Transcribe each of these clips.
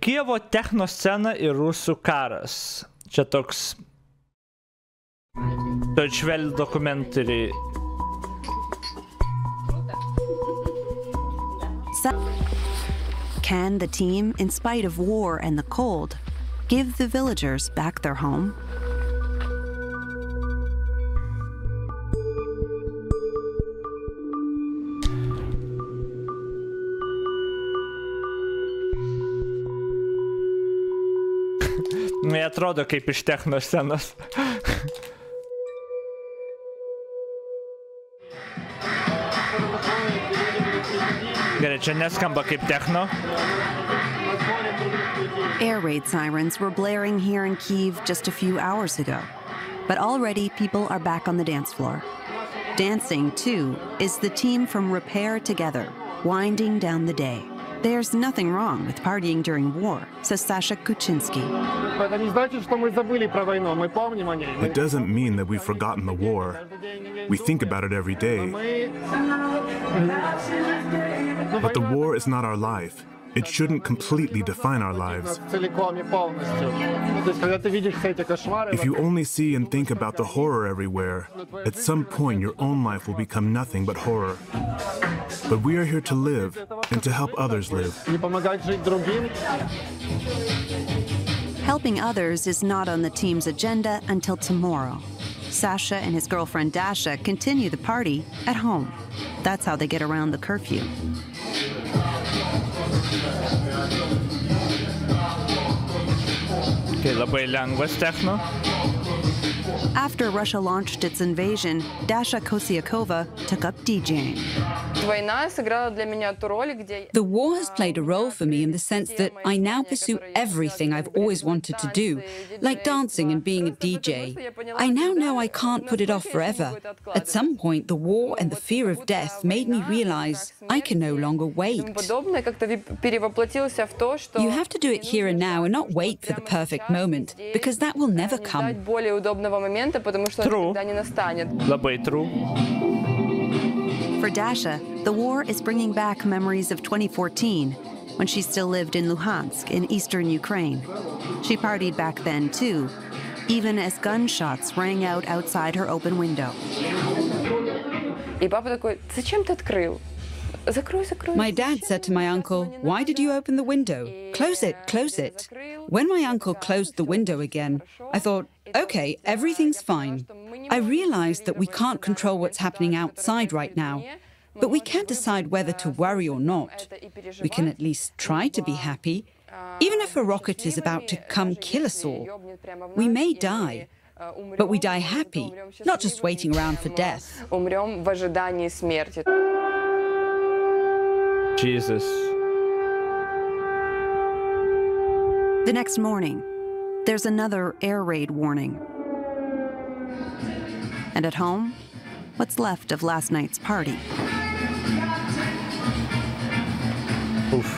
Kijevo techno scena ir rusų karas. Čia toks Deutsche Welle documentary. Can the team, in spite of war and the cold, give the villagers back their home? Neatrodo kaip iš techno scenos. Gerai, čia neskamba kaip techno. Air raid sirens were blaring here in Kyiv just a few hours ago, but already people are back on the dance floor. Dancing, too, is the team from Repair Together, winding down the day. There's nothing wrong with partying during war, says Sasha Kuczynski. It doesn't mean that we've forgotten the war. We think about it every day. But the war is not our life. It shouldn't completely define our lives. If you only see and think about the horror everywhere, at some point your own life will become nothing but horror. But we are here to live and to help others live. Helping others is not on the team's agenda until tomorrow. Sasha and his girlfriend Dasha continue the party at home. That's how they get around the curfew. Tai labai lengvas techno. After Russia launched its invasion, Dasha Kosiakova took up DJing. The war has played a role for me in the sense that I now pursue everything I've always wanted to do, like dancing and being a DJ. I now know I can't put it off forever. At some point, the war and the fear of death made me realize I can no longer wait. You have to do it here and now and not wait for the perfect moment, because that will never come. True. Labai true. For Dasha, the war is bringing back memories of 2014, when she still lived in Luhansk in eastern Ukraine. She partied back then, too, even as gunshots rang out outside her open window. My dad said to my uncle, "Why did you open the window? Close it, close it." When my uncle closed the window again, I thought, okay, everything's fine. I realized that we can't control what's happening outside right now, but we can't decide whether to worry or not. We can at least try to be happy, even if a rocket is about to come kill us all. We may die, but we die happy, not just waiting around for death. Jesus. The next morning, there's another air raid warning. And at home, what's left of last night's party. Oof.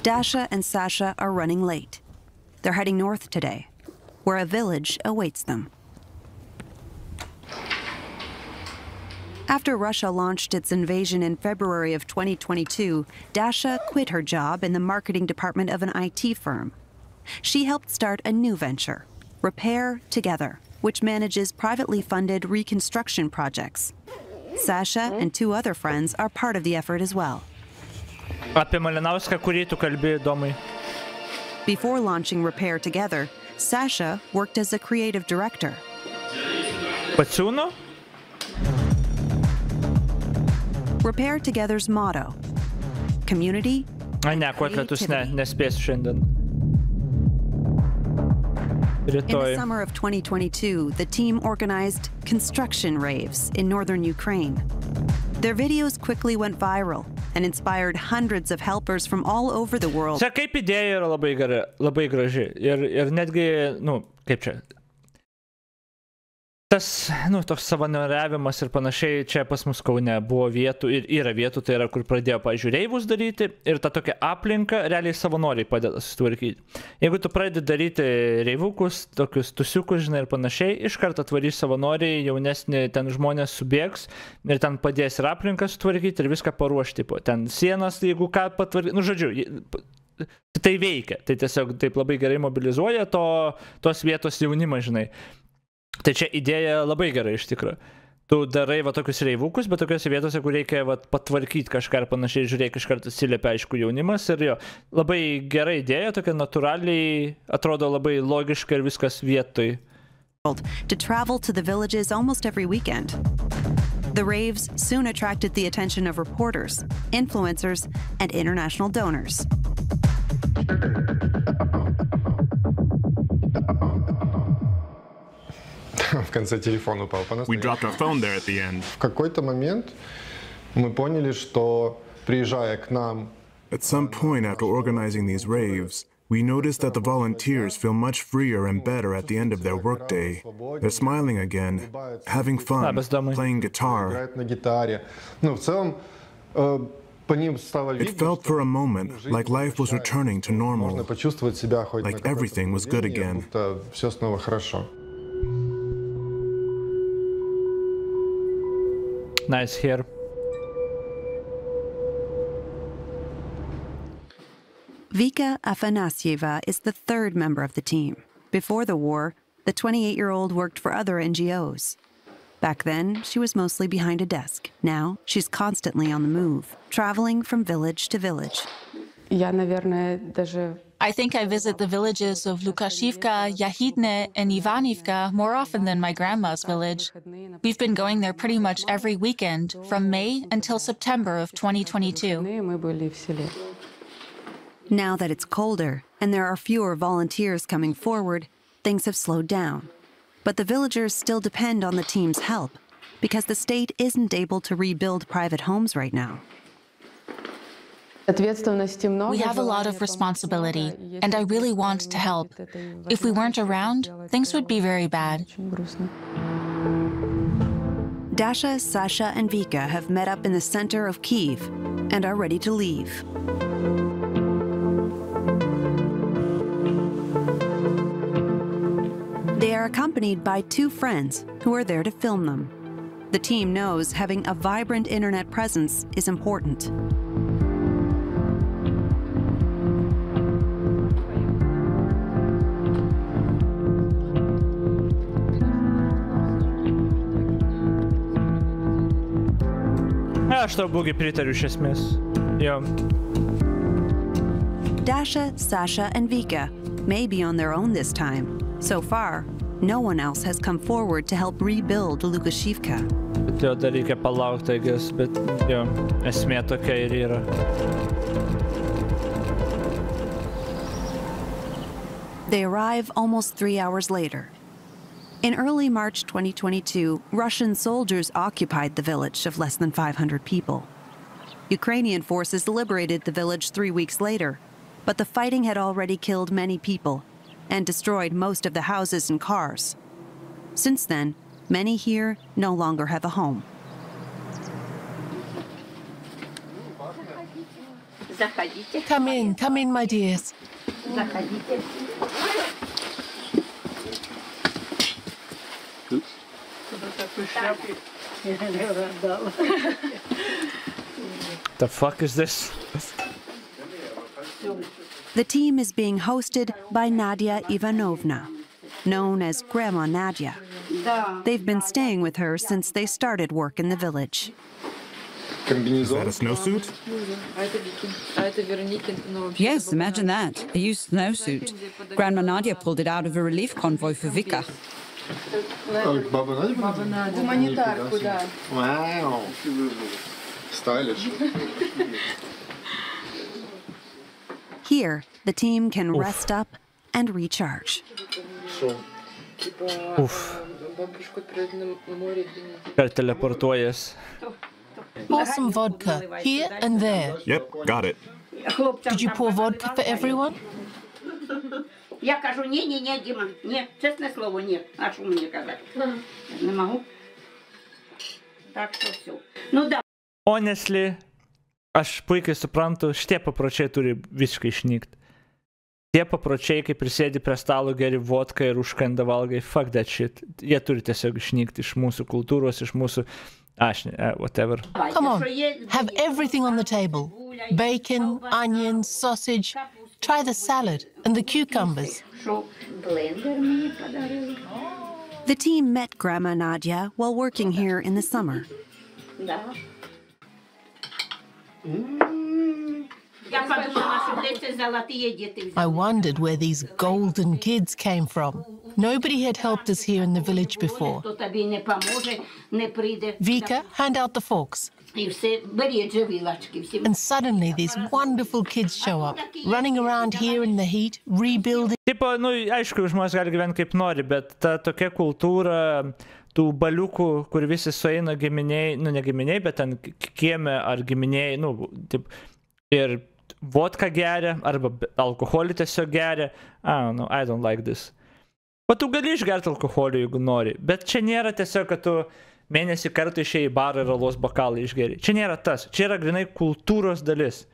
Dasha and Sasha are running late. They're heading north today, where a village awaits them. After Russia launched its invasion in February of 2022, Dasha quit her job in the marketing department of an IT firm. She helped start a new venture, Repair Together, which manages privately funded reconstruction projects. Sasha and two other friends are part of the effort as well. Apie Malinauską, kurį tu kalbi, Domai. Before launching Repair Together, Sasha worked as a creative director. Patsiūno? Repair Together's motto: community, Ai ne, kotletus nespėsiu šiandien. In the summer of 2022, the team organized construction raves in northern Ukraine. Their videos quickly went viral and inspired hundreds of helpers from all over the world. Čia kaip idėja yra labai gera, labai graži. Ir netgi, nu, kaip čia, Tas, nu, toks savanoriavimas ir panašiai, čia pas mus Kaune buvo vietų ir yra vietų, tai yra, kur pradėjo, pavyzdžiui, reivus daryti ir ta tokia aplinka realiai savanoriai padeda susitvarkyti. Jeigu tu pradedi daryti reivukus, tokius tusiukus, žinai, ir panašiai, iš karto atvarys savanoriai, jaunesni ten žmonės subėgs ir ten padės ir aplinką sutvarkyti ir viską paruošti. Ten sienas, jeigu ką patvarkyti, nu, žodžiu, tai veikia, tai tiesiog taip labai gerai mobilizuoja tos vietos jaunimą, žinai. Tai čia idėja labai gerai iš tikrųjų. Tu darai va tokius reivukus, bet tokiose vietose, kur reikia va patvarkyti kažką ir panašiai, žiūrėk, iš karto atsiliepia, aišku, jaunimas ir jo. Labai gera idėja, tokia natūraliai, atrodo labai logiška ir viskas vietoj. To travel to the villages almost every weekend. The raves soon attracted the attention of reporters, influencers, and international donors. В конце телефон упал. We dropped our phone there at the end. В какой-то момент мы поняли, что приезжая к нам. At some point after organizing these raves, we noticed that the volunteers feel much freer and better at the end of their workday. They're smiling again, having fun, playing guitar. Играют на гитаре. Ну, в целом, по ним стало видно, It felt for a moment like life was returning to normal, можно почувствовать себя хоть like everything was good again. будто все снова хорошо. Nice here. Vika Afanasyeva is the third member of the team. Before the war, the 28-year-old worked for other NGOs. Back then, she was mostly behind a desk. Now, she's constantly on the move, traveling from village to village. I think I visit the villages of Lukashivka, Yahidne, and Ivanivka more often than my grandma's village. We've been going there pretty much every weekend, from May until September of 2022. Now that it's colder and there are fewer volunteers coming forward, things have slowed down. But the villagers still depend on the team's help because the state isn't able to rebuild private homes right now. We have a lot of responsibility, and I really want to help. If we weren't around, things would be very bad. Dasha, Sasha, and Vika have met up in the center of Kyiv and are ready to leave. They are accompanied by two friends who are there to film them. The team knows having a vibrant internet presence is important. Aš tau būgiai pritariu iš esmės. Jo. Dasha, Sasha, and Vika may be on their own this time. So far, no one else has come forward to help rebuild Lukashivka. Bet jo dar reikia palaukti, I guess, bet jo, esmė tokia ir yra. They arrive almost 3 hours later. In early March 2022, Russian soldiers occupied the village of less than 500 people. Ukrainian forces liberated the village 3 weeks later, but the fighting had already killed many people and destroyed most of the houses and cars. Since then, many here no longer have a home. Come in, my dears. The fuck is this? The team is being hosted by Nadia Ivanovna, known as Grandma Nadia. They've been staying with her since they started work in the village. Is that a snowsuit? Yes, imagine that. A used snowsuit. Grandma Nadia pulled it out of a relief convoy for Vika. Wow. Stylish. Here, the team can rest up and recharge. Uf. Kar teleportuojas. Pour some vodka, here and there. Yep, got it. Did you pour vodka for everyone? Я кажу, ні, Діма, ні, чесне слово, ні. А що мені казати? Я не можу. Так що все. Ну да. Honestly, aš puikiai suprantu, šitie papročiai turi visiškai išnykt. Tie papročiai, kai prisėdi prie stalo, geri vodką ir užkanda valgai, fuck that shit. Jie turi tiesiog išnykti iš mūsų kultūros, iš mūsų... whatever. Come on, have everything on the table. Bacon, onions, sausage. Try the salad and the cucumbers. The team met Grandma Nadia while working here in the summer. I wondered where these golden kids came from. Nobody had helped us here in the village before. Vika, hand out the forks. And suddenly these wonderful kids show up, running around here in the heat, rebuilding. Tipo, nu, aišku, žmonės gali gyventi kaip nori, bet ta tokia kultūra tų baliukų, kur visi sueina giminiai, nu ne giminiai, bet ten kieme ar giminiai, nu, taip, ir vodką geria, arba alkoholį tiesiog geria. I don't like this. O tu gali išgerti alkoholį, jeigu nori, bet čia nėra tiesiog, kad tu mėnesį kartą išėjai į barą ir alaus bokalą išgeri. Čia nėra tas, čia yra grinai kultūros dalis.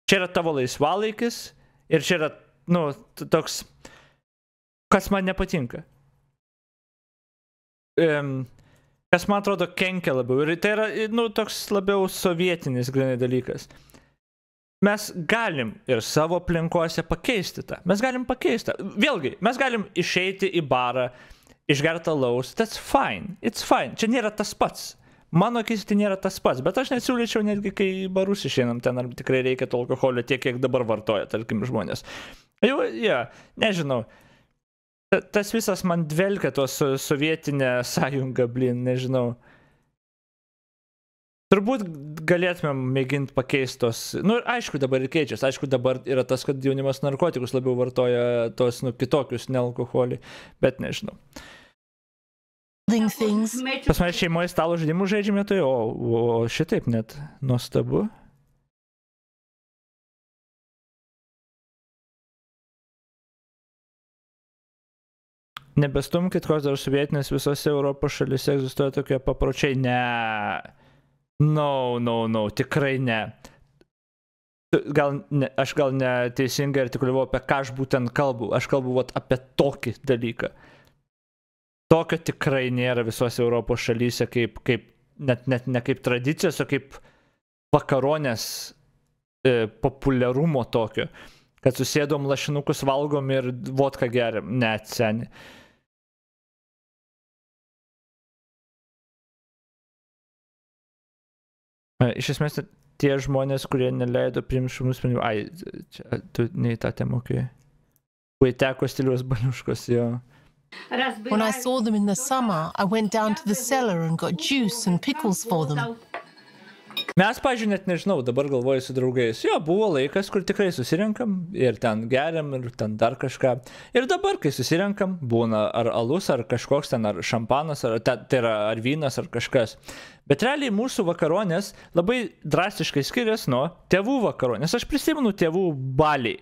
Čia yra tavo laisvalaikis ir čia yra, nu, toks, kas man nepatinka. Kas man atrodo kenkia labiau. Ir tai yra, nu, toks labiau sovietinis grinai dalykas. Mes galim ir savo aplinkose pakeisti tą. Mes galim pakeisti tą. Vėlgi, mes galim išeiti į barą, išgerti alaus. That's fine. It's fine. Čia nėra tas pats. Mano akis tai nėra tas pats. Bet aš nesiūlyčiau netgi, kai į barus išeinam ten, ar tikrai reikia to alkoholio tiek, kiek dabar vartoja, tarkim, žmonės. Jau, nežinau. Tas visas man dvelkia tos sovietinė sąjunga, blin, nežinau. Turbūt galėtumėm mėginti pakeisti tos... Nu, aišku, dabar ir keičiasi. Aišku, dabar yra tas, kad jaunimas narkotikus labiau vartoja tos, nu, kitokius, ne alkoholį. Bet nežinau. Pas mane šeimoje stalo žaidimų žaidžiame, tai o šitaip net nuostabu. Nebestumkit, koks dar sovietinės visose Europos šalyse egzistuoja tokie papročiai. Ne. No, tikrai ne. Aš gal neteisingai artikuliavau, apie ką aš būtent kalbu. Aš kalbu apie tokį dalyką. Tokio tikrai nėra visose Europos šalyse, net ne kaip tradicijos, o kaip vakaronės populiarumo tokio. Kad susėdom lašinukus valgom ir vodką geriam. Net seni. Iš esmės, tie žmonės, kurie neleido priimti šunų sprendimų, tu ne į tą temą, kai teko stiliaus baliuškos, jo. When I saw them in the summer, I went down to the cellar and got juice and pickles for them. Mes, pavyzdžiui, net nežinau, dabar galvoju su draugais. Jo, buvo laikas, kur tikrai susirenkam ir ten geriam ir ten dar kažką. Ir dabar, kai susirenkam, būna ar alus, ar kažkoks ten, ar šampanas, tai yra ar vynas, ar kažkas. Bet realiai mūsų vakaronės labai drastiškai skiriasi nuo tėvų vakaronės. Aš prisimenu tėvų baliai.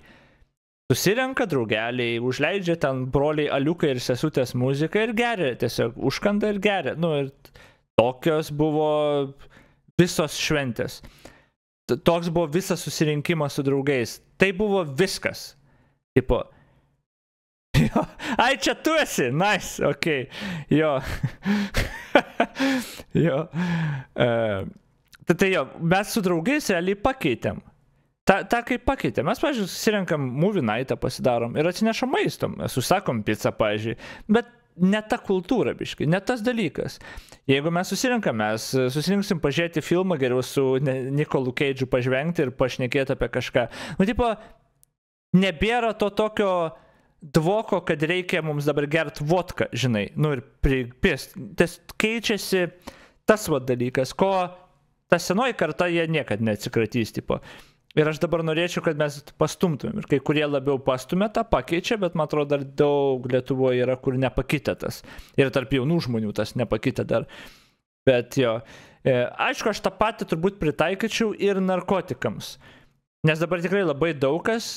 Susirenka draugeliai, užleidžia ten broliai aliukai ir sesutės muziką ir geria, tiesiog užkanda ir geria. Nu, ir tokios buvo visos šventės. Toks buvo visas susirinkimas su draugais. Tai buvo viskas. Tipo, ai, čia tu esi, nice, okei, jo. Jo. Tai jo, mes su draugais realiai pakeitėm. Ta kaip pakeitė. Mes, pavyzdžiui, susirenkam movie nightą pasidarom ir atsinešam maistom. Susakom pizzą, pavyzdžiui. Bet ne ta kultūra, biškai, ne tas dalykas. Jeigu mes susirinkam, mes susirinksim pažiūrėti filmą geriau su Nikolu Keidžu pažvengti ir pašnekėti apie kažką. Nu, tipo, nebėra to tokio dvoko, kad reikia mums dabar gert vodką, žinai. Nu, ir pripist. Tas keičiasi tas va dalykas, ko ta senoji karta jie niekad neatsikratys, tipo. Ir aš dabar norėčiau, kad mes pastumtumėm. Ir kai kurie labiau pastumė tą pakeičia, bet man atrodo dar daug Lietuvoje yra, kur nepakitė tas. Ir tarp jaunų žmonių tas nepakitė dar. Bet jo. Aišku, aš tą patį turbūt pritaikyčiau ir narkotikams. Nes dabar tikrai labai daug kas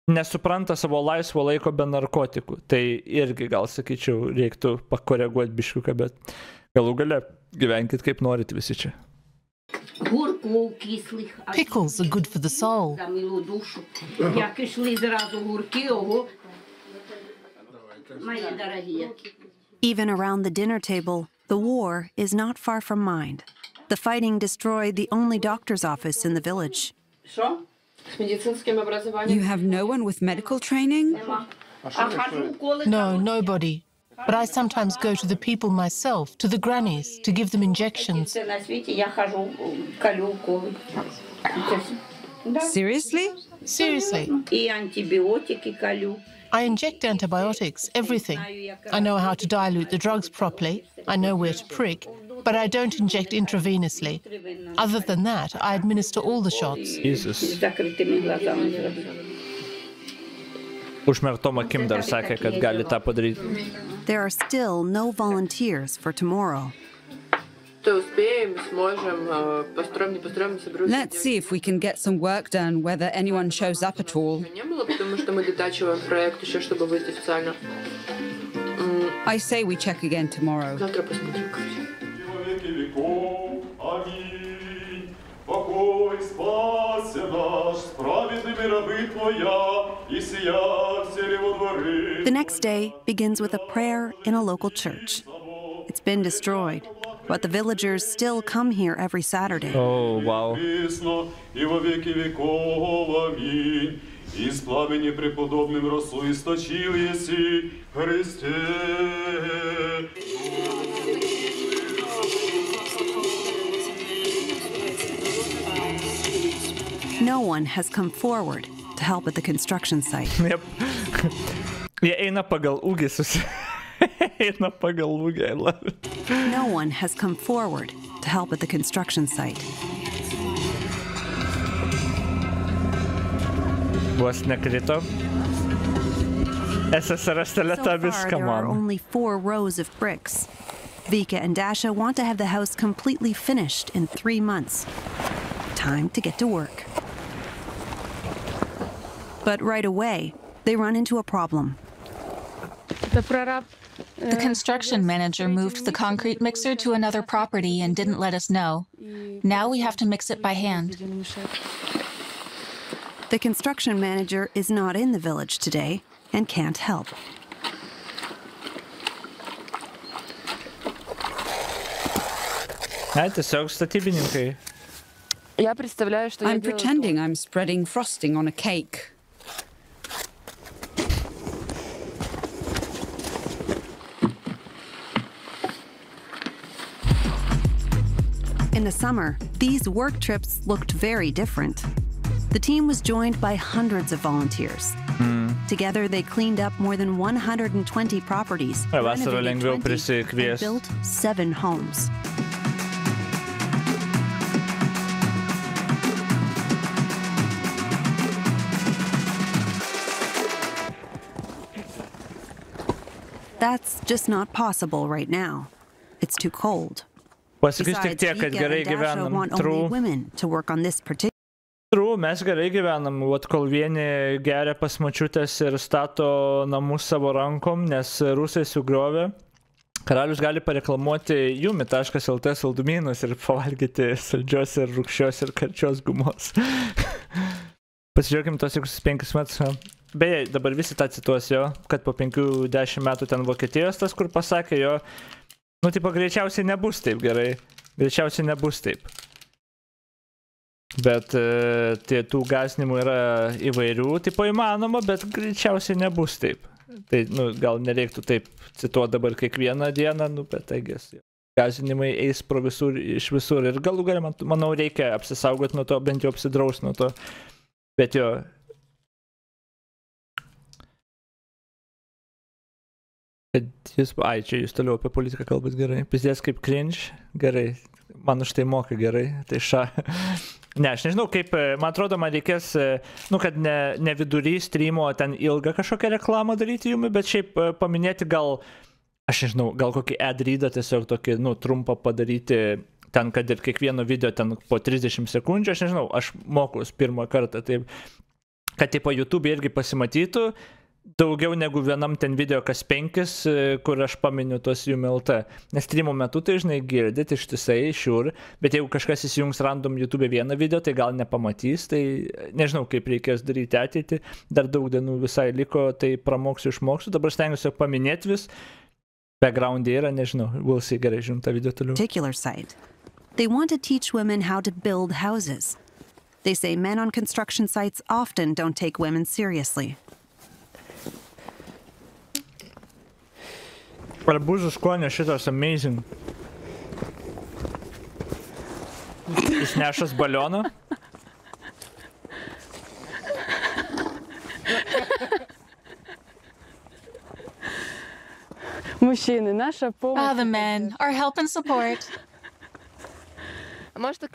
nesupranta savo laisvo laiko be narkotikų. Tai irgi gal, sakyčiau, reiktų pakoreguoti biškiuką, bet galų gale gyvenkit kaip norit visi čia. Pickles are good for the soul. Even around the dinner table, the war is not far from mind. The fighting destroyed the only doctor's office in the village. You have no one with medical training? No, nobody. But I sometimes go to the people myself, to the grannies, to give them injections. Seriously? Seriously. I inject antibiotics, everything. I know how to dilute the drugs properly. I know where to prick. But I don't inject intravenously. Other than that, I administer all the shots. Jesus. Užmerktom akim dar sakė, kad gali tą padaryti. There are still no volunteers for tomorrow. Let's see if we can get some work done, whether anyone shows up at all. I say we check again tomorrow. The next day begins with a prayer in a local church. It's been destroyed, but the villagers still come here every Saturday. Oh, wow. No one has come forward to help at the construction site. Yep. Jie eina pagal ūgį Eina pagal ūgį, I love it. No one has come forward to help at the construction site. Vos nekrito. SSRS So teleta far, viską there are man. only 4 rows of bricks. Vika and Dasha want to have the house completely finished in 3 months. Time to get to work. But right away, they run into a problem. The construction manager moved the concrete mixer to another property and didn't let us know. Now we have to mix it by hand. The construction manager is not in the village today and can't help. Tiesiog statybininkai. I'm pretending I'm spreading frosting on a cake. In the summer, these work trips looked very different. The team was joined by hundreds of volunteers. Together, they cleaned up more than 120 properties, Vasarą renovated lengviau 20, and prisikviest. built 7 homes. That's just not possible right now. It's too cold. Pasakysiu tik Besides, tiek, kad Vika gerai and Dasha gyvenam. want only women to work on this particular. Mes gerai gyvenam, kol vieni geria pas močiutės ir stato namus savo rankom, nes rusai sugriovė. Karalius gali pareklamuoti jumi.lt saldumynus ir pavalgyti saldžios ir rūgščios ir karčios gumos. Pasižiūrėkim tos 5 metus. Beje, dabar visi tą cituos jo, kad po 5-10 metų ten Vokietijos tas, kur pasakė jo, nu, tipo, greičiausiai nebus taip gerai. Greičiausiai nebus taip. Bet tie tų gąsdinimų yra įvairių, tipo įmanoma, bet greičiausiai nebus taip. Tai, nu, gal nereiktų taip cituoti dabar kiekvieną dieną, nu, bet taigės. Gąsdinimai eis pro visur, iš visur ir galų galę, manau, reikia apsisaugoti nuo to, bent jau apsidraus nuo to. Bet jo... Čia jūs toliau apie politiką kalbat gerai. Pizdės kaip cringe, gerai. Man už tai moka gerai. Tai Ne, aš nežinau, kaip, man atrodo, man reikės, nu, kad ne vidury streamo ten ilgą kažkokią reklamą daryti jumi, bet šiaip paminėti gal, aš nežinau, gal kokį ad-readą tiesiog tokį, nu, trumpą padaryti ten, kad ir kiekvieno video ten po 30 sekundžių, aš nežinau, aš mokus pirmą kartą, taip. kad tipo YouTube irgi pasimatytų daugiau negu vienam ten video kas 5, kur aš paminiu tuos UMLT. Nes streamo metu tai, žinai, girdit ištisai, sure, bet jeigu kažkas įsijungs random YouTube vieną video, tai gal nepamatys, tai nežinau, kaip reikės daryti ateitį, dar daug dienų visai liko, tai pramoksiu, išmoksiu, dabar stengiuosi paminėti vis, background yra, nežinau, we'll see, gerai, žiūrim tą video toliau. Particular site. They want to teach women how to build houses. They say men on construction sites often don't take women seriously. Arbūzų skonio šitas amazing. Jis nešas balioną. The men, our help and support.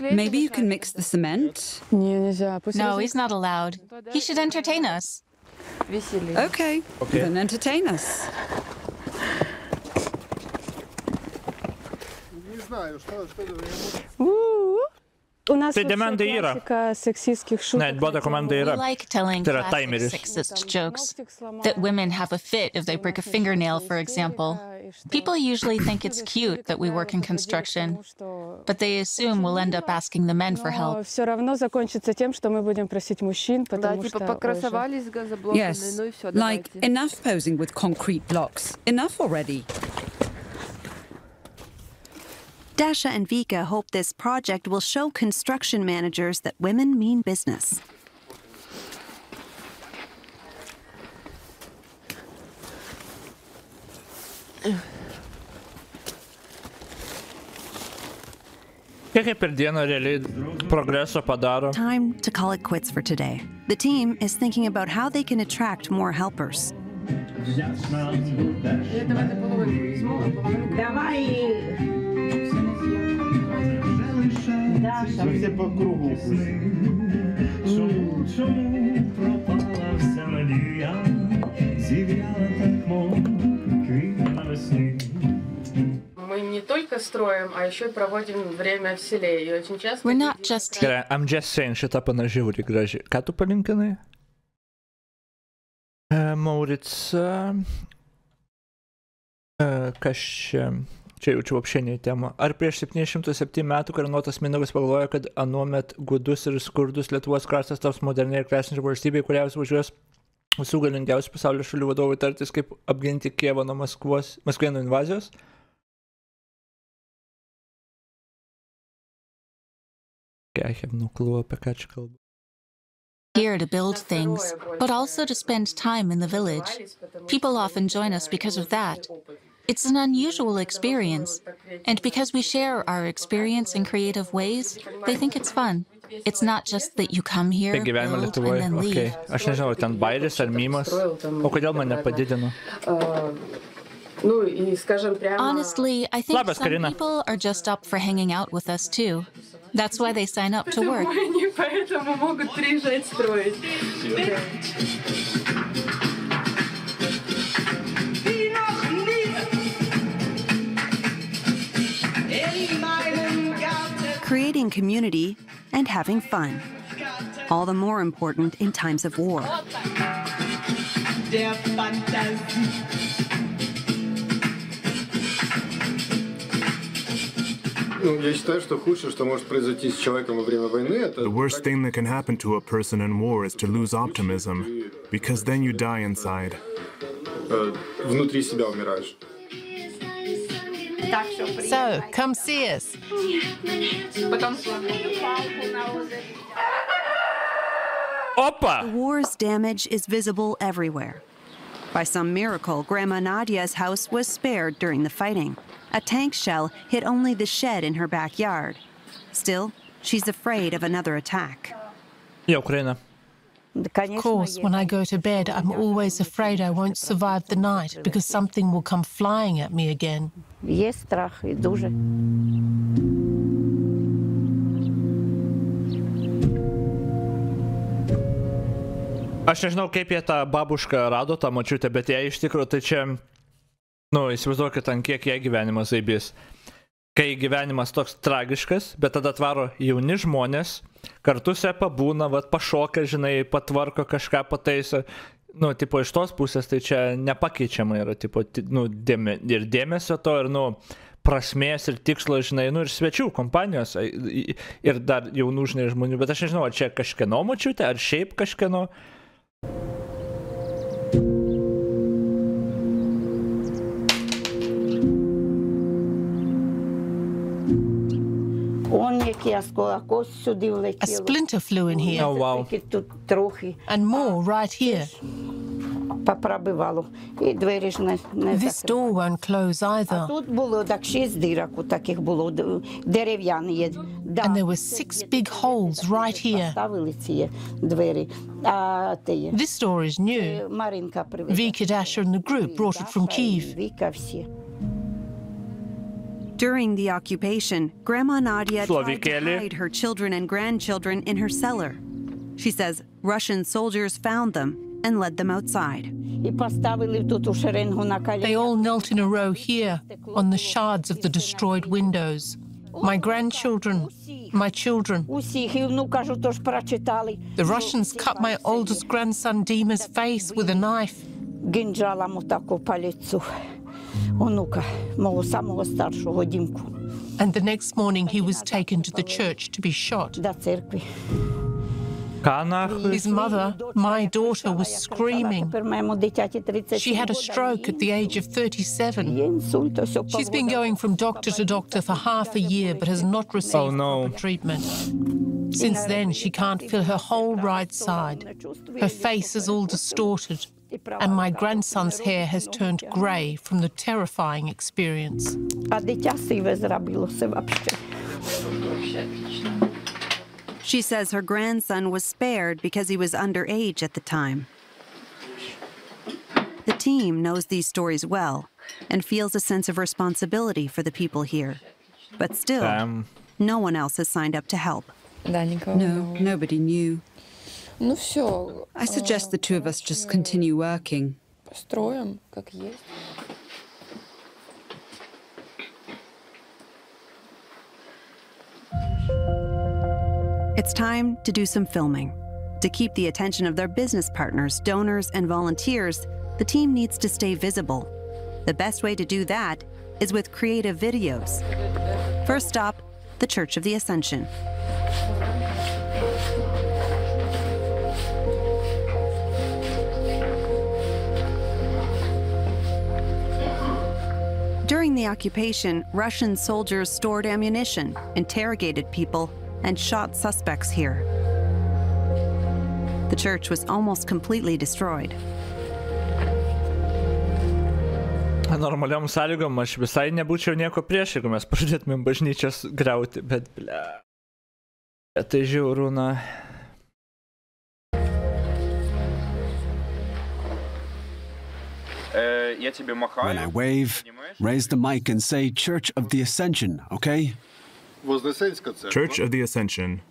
Maybe you can mix the cement? No, he's not allowed. He should entertain us. Okay, then entertain us. Tai demandai yra. Ne, bota komanda yra. We like telling Tai yra classic timeris. sexist jokes. That women have a fit if they break a fingernail, for example. People usually think it's cute that we work in construction, but they assume we'll end up asking the men for help. Yes, like enough posing with concrete blocks. Enough already. Dasha and Vika hope this project will show construction managers that women mean business. Kiek per dieną realiai progreso padaro? Time to call it quits for today. The team is thinking about how they can attract more helpers. We're not just here. Gerai, I'm just saying, šitą panažiauri gražiai. Ką tu palinkinai? Maurica. Kas čia? Čia jaučiu apšienį temą. Ar prieš 707 metų karūnuotas Mindaugas pagalvojo, kad anuomet gudus ir skurdus Lietuvos kraštas taps moderniai ir klestinčiai valstybei, kuriaus važiuos visų galingiausių pasaulio šalių vadovų tartis, kaip apginti Kijevą nuo Maskvėnų invazijos? I have no clue apie ką čia kalbu. Here to build things, but also to spend time in the village. People often join us because of that. It's an unusual experience, and because we share our experience in creative ways, they think it's fun. It's not just that you come here, Tai gyvenimą build, and Lietuvoje. then leave. Okay. Aš nežinau, ten bairis ar mimas. O kodėl mane padidino? Honestly, I think Labas, some Karina. people are just up for hanging out with us too. That's why they sign up to work. Creating community and having fun. All the more important in times of war. The worst thing that can happen to a person in war is to lose optimism, because then you die inside. So, come see us. Opa! The war's damage is visible everywhere. By some miracle, Grandma Nadia's house was spared during the fighting. A tank shell hit only the shed in her backyard. Still, she's afraid of another attack. Ja, Ukraina. Of course, when I go to bed, I'm always afraid I won't survive the night because something will come flying at me again. Є страх і дуже. Aš nežinau, kaip jie tą babušką rado, tą močiutę, bet jie iš tikrųjų, tai čia, nu, įsivaizduokit, ant kiek jie gyvenimas zaibys. kai gyvenimas toks tragiškas, bet tada atvaro jauni žmonės, kartu se pabūna, vat, pašoka, žinai, patvarko kažką, pataiso. Nu, tipo, iš tos pusės tai čia nepakeičiama yra, tipo, nu, ir dėmesio to, ir, nu, prasmės ir tikslo, žinai, nu, ir svečių kompanijos, ir dar jaunų, žinai, žmonių, bet aš nežinau, ar čia kažkieno močiutė, ar šiaip kažkieno. A splinter flew in here. Oh, wow. And more right here. This door won't close either. And there were 6 big holes right here. This door is new. Vika, Dasha and the group brought it from Kyiv. During the occupation, Grandma Nadia tried to hide her children and grandchildren in her cellar. She says Russian soldiers found them and led them outside. They all knelt in a row here on the shards of the destroyed windows. My grandchildren, my children. The Russians cut my oldest grandson Dima's face with a knife. And the next morning he was taken to the church to be shot. His mother, my daughter, was screaming. She had a stroke at the age of 37. She's been going from doctor to doctor for half a year but has not received proper treatment. Since then, she can't feel her whole right side. Her face is all distorted, and my grandson's hair has turned grey from the terrifying experience. She says her grandson was spared because he was underage at the time. The team knows these stories well and feels a sense of responsibility for the people here. But still, no one else has signed up to help. No, nobody knew. I suggest the two of us just continue working. It's time to do some filming. To keep the attention of their business partners, donors, and volunteers, the team needs to stay visible. The best way to do that is with creative videos. First stop, the Church of the Ascension. During the occupation, Russian soldiers stored ammunition, interrogated people, and shot suspects here. The church was almost completely destroyed. Normaliom sąlygom aš visai nebūčiau nieko prieš, jeigu mes pradėtumėm bažnyčias griauti, bet tai žiauru, na. When I wave, raise the mic and say Church of the Ascension, okay? Church of the Ascension.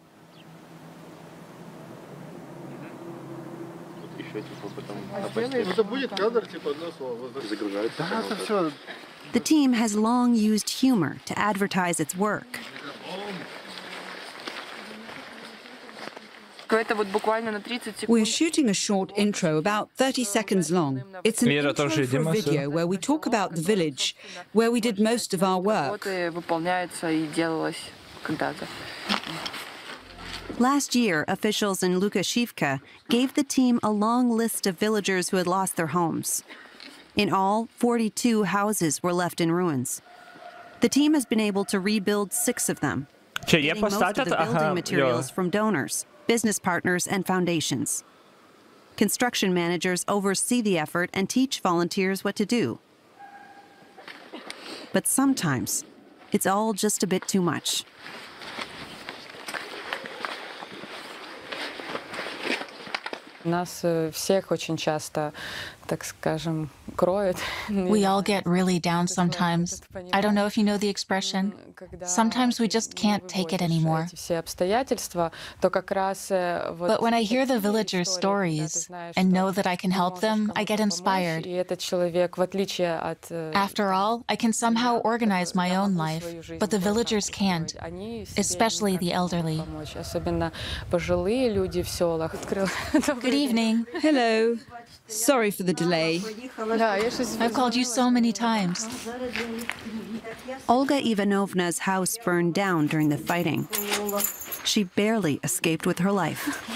The team has long used humor to advertise its work. We're shooting a short intro about 30 seconds long. It's an intro for a video where we talk about the village, where we did most of our work. Last year, officials in Lukashivka gave the team a long list of villagers who had lost their homes. In all, 42 houses were left in ruins. The team has been able to rebuild 6 of them, getting most of the building materials from donors, business partners, and foundations. Construction managers oversee the effort and teach volunteers what to do. But sometimes, it's all just a bit too much. Нас всех очень часто We all get really down sometimes. I don't know if you know the expression. Sometimes we just can't take it anymore. But when I hear the villagers' stories and know that I can help them, I get inspired. After all, I can somehow organize my own life, but the villagers can't, especially the elderly. Good evening. Hello. Sorry for the delay. I've called you so many times. Olga Ivanovna's house burned down during the fighting. She barely escaped with her life.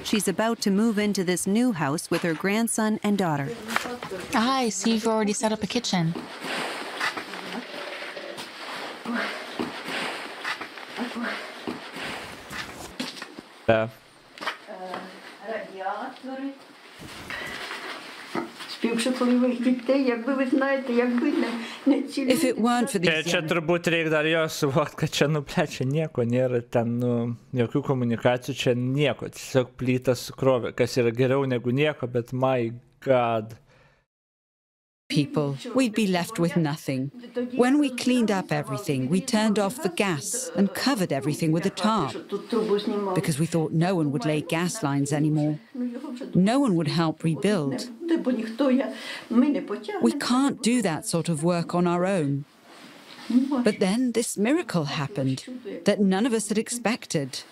She's about to move into this new house with her grandson and daughter. I see you've already set up a kitchen. Yeah. If it weren't for these Čia turbūt reikia dar jo suvokti, kad čia, čia nieko nėra, ten, jokių komunikacijų, čia nieko, tiesiog plytas sukrovė, kas yra geriau negu nieko, bet my God. People, we'd be left with nothing. When we cleaned up everything, we turned off the gas and covered everything with a tarp, because we thought no one would lay gas lines anymore. No one would help rebuild. We can't do that sort of work on our own. But then this miracle happened that none of us had expected.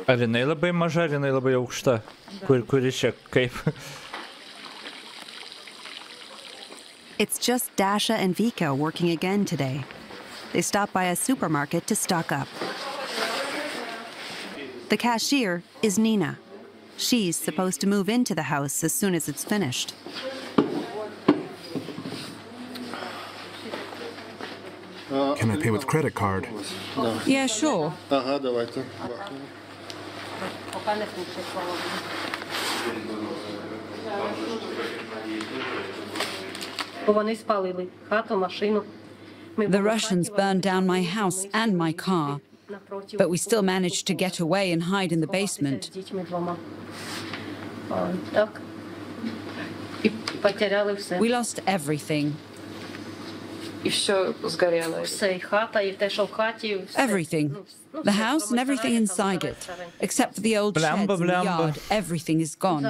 Ar jinai labai maža, ar jinai labai aukšta? Kuri čia kaip? It's just Dasha and Vika working again today. They stopped by a supermarket to stock up. The cashier is Nina. She's supposed to move into the house as soon as it's finished. Can I pay with credit card? Yeah, sure. The Russians burned down my house and my car, but we still managed to get away and hide in the basement. We lost everything. Everything. The house and everything inside it. Except for the old sheds in the yard, everything is gone.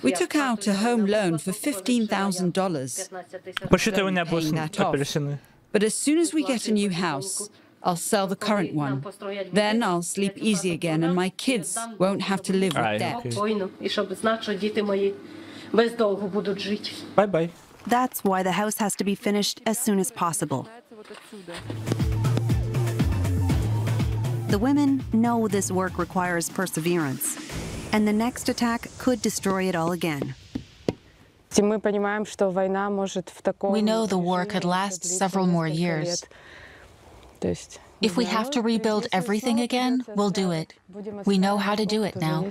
We took out a home loan for $15,000. But as soon as we get a new house, I'll sell the current one. Then I'll sleep easy again and my kids won't have to live with debt. Bye-bye. That's why the house has to be finished as soon as possible. The women know this work requires perseverance, and the next attack could destroy it all again. We know the war could last several more years. If we have to rebuild everything again, we'll do it. We know how to do it now.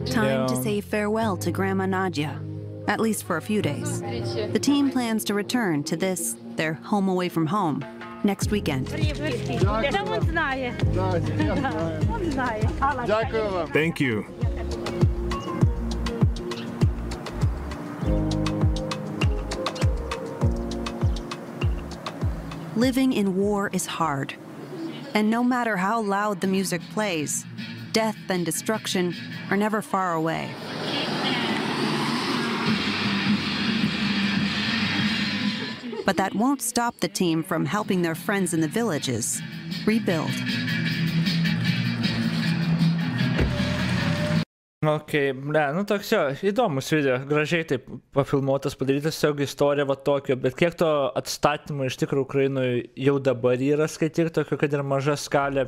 Time to say farewell to Grandma Nadia, at least for a few days. The team plans to return to this, their home away from home, next weekend. Thank you. Living in war is hard. And no matter how loud the music plays, death and destruction are never far away. But that won't stop the team from helping their friends in the villages rebuild. Okay, toks jo, įdomus video, gražiai taip pafilmuotas, padarytas, tiesiog istorija va tokio, bet kiek to atstatymo iš tikrųjų Ukrainoje jau dabar yra, skaityk tokio, kad ir maža skalė,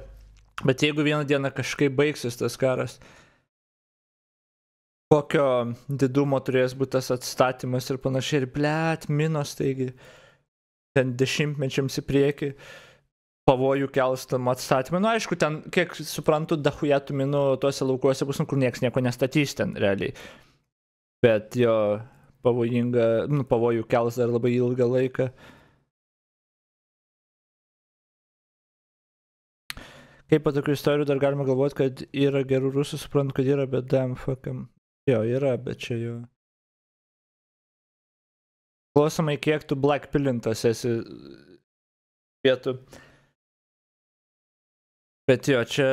bet jeigu vieną dieną kažkaip baigsis tas karas, kokio didumo turės būti tas atstatymas ir panašiai, ir minos, taigi, ten 10 mečiams į priekį. pavojų kels tam atstatymui. Nu, aišku, ten, kiek suprantu, dahuja tų minų tuose laukuose bus, kur nieks nieko nestatys ten realiai. Bet jo pavojų kels dar labai ilgą laiką. Kaip po tokių istorijų dar galima galvoti, kad yra gerų rusų, suprantu, kad yra, bet damn fuckam. Jo, yra, bet čia jo. Klausomai, kiek tu blackpilintas esi vietų. Bet jo, čia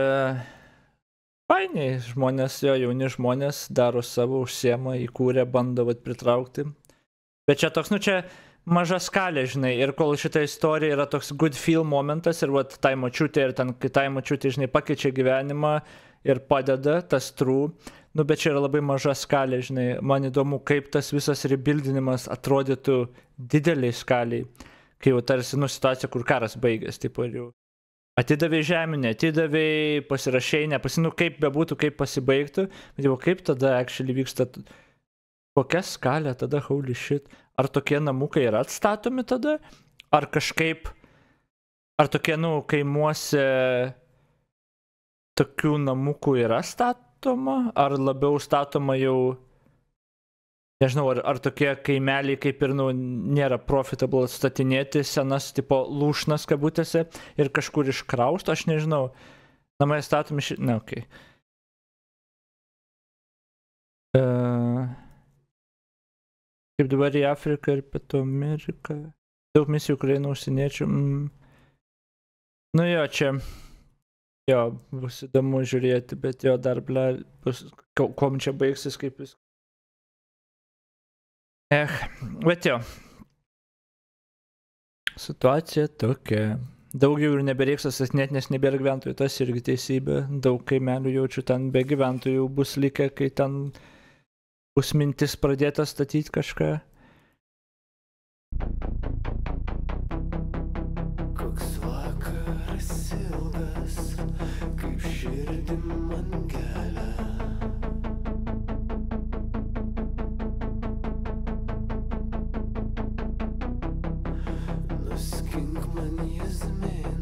fainiai žmonės, jo, jauni žmonės daro savo, užsiema, įkūrė, bando pritraukti. Bet čia toks, nu čia maža skalė, žinai, ir kol šita istorija yra toks good feel momentas ir tai močiutė ir ten kitai močiutė, žinai, pakeičia gyvenimą ir padeda, tas true. Nu, bet čia yra labai maža skalė, žinai, man įdomu, kaip tas visas rebuildinimas atrodytų dideliai skaliai, kai jau tarsi, nu, situacija, kur karas baigės, tipo, ir jau atidavė žemę, neatidavė, pasirašė, nu, kaip bebūtų, kaip pasibaigtų, bet jau kaip tada actually vyksta, kokia skalė tada, holy shit, ar tokie namukai yra atstatomi tada, ar kažkaip, ar tokie, nu, kaimuose tokių namukų yra statoma, ar labiau statoma jau, nežinau, ar tokie kaimeliai kaip ir, nu, nėra profitable atstatinėti senas, tipo, lūšnas kabutėse ir kažkur iškrausto, aš nežinau. Namai statomi ne, okei. Kaip dabar į Afriką ir Pietų Ameriką. Daug misijų Ukrainų užsieniečių. Nu jo, čia, jo, bus įdomu žiūrėti, bet jo dar, ble, bus, kom čia baigsis, kaip viskas. Bet jo, situacija tokia. Daugiau ir nebereiks atstatinėti, nes nebėra gyventojų, tas irgi teisybė. Daug kaimelių jaučiu ten be gyventojų bus likę, kai ten bus mintis pradėta statyti kažką. Koks vakaras ilgas, kaip širdį man gelia. Nuskink man jazminą.